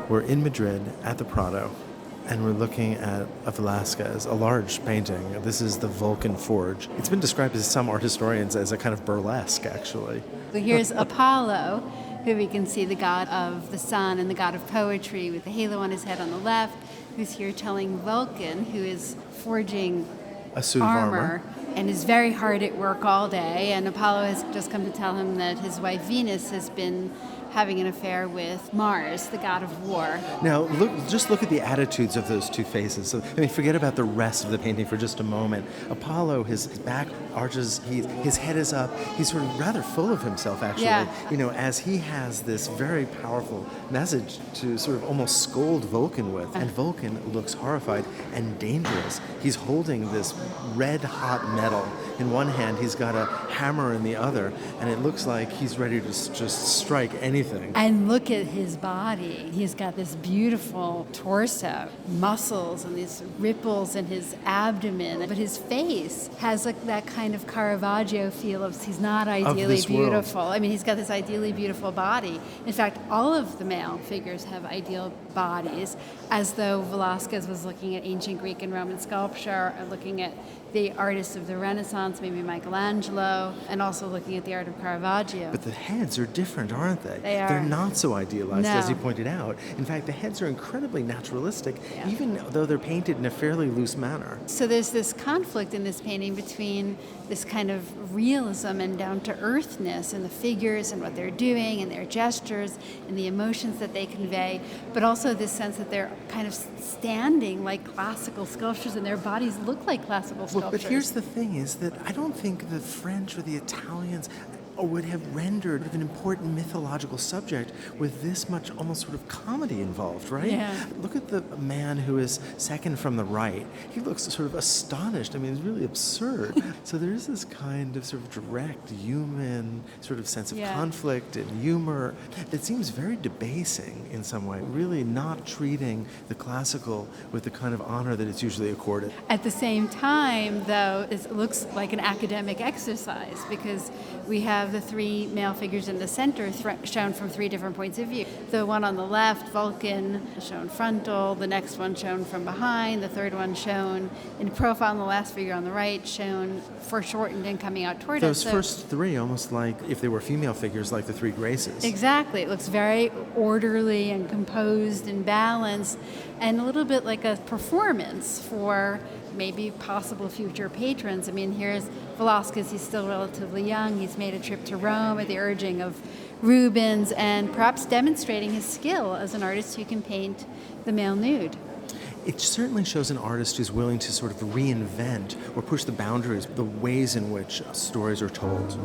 We're in Madrid at the Prado, and we're looking at a Velázquez, a large painting. This is the Vulcan Forge. It's been described by some art historians as a kind of burlesque, actually. So here's Apollo, who we can see the god of the sun and the god of poetry with the halo on his head on the left, who's here telling Vulcan, who is forging A suit of armor. And is very hard at work all day. And Apollo has just come to tell him that his wife Venus has been having an affair with Mars, the god of war. Now, just look at the attitudes of those two faces. So, forget about the rest of the painting for just a moment. Apollo, his back arches, his head is up. He's sort of rather full of himself, actually. Yeah. As he has this very powerful message to sort of almost scold Vulcan with. And Vulcan looks horrified and dangerous. He's holding this red-hot metal. In one hand, he's got a hammer in the other, and it looks like he's ready to just strike anything. And look at his body. He's got this beautiful torso, muscles, and these ripples in his abdomen. But his face has like that kind of Caravaggio feel of he's not ideally beautiful. World. He's got this ideally beautiful body. In fact, all of the male figures have ideal bodies, as though Velázquez was looking at ancient Greek and Roman sculpture, or looking at the artists of the Renaissance, maybe Michelangelo, and also looking at the art of Caravaggio. But the heads are different, aren't they? They are. They're not so idealized, No. as you pointed out. In fact, the heads are incredibly naturalistic, Yeah. even though they're painted in a fairly loose manner. So there's this conflict in this painting between this kind of realism and down-to-earthness in the figures and what they're doing and their gestures and the emotions that they convey, but also this sense that they're kind of standing like classical sculptures and their bodies look like classical sculptures. But here's the thing, is that I don't think the French or the Italians would have rendered an important mythological subject with this much almost sort of comedy involved, right? Yeah. Look at the man who is second from the right. He looks sort of astonished. It's really absurd. So there is this kind of sort of direct human sort of sense of conflict and humor that seems very debasing in some way, really not treating the classical with the kind of honor that it's usually accorded. At the same time, though, it looks like an academic exercise because we have the three male figures in the center shown from three different points of view. The one on the left, Vulcan, shown frontal, the next one shown from behind, the third one shown in profile, and the last figure on the right shown foreshortened and coming out toward us. Those first three, almost like if they were female figures, like the three Graces. Exactly. It looks very orderly and composed and balanced, and a little bit like a performance for maybe possible future patrons. Here's Velázquez. He's still relatively young. He's made a trip to Rome at the urging of Rubens, and perhaps demonstrating his skill as an artist who can paint the male nude. It certainly shows an artist who's willing to sort of reinvent or push the boundaries, the ways in which stories are told.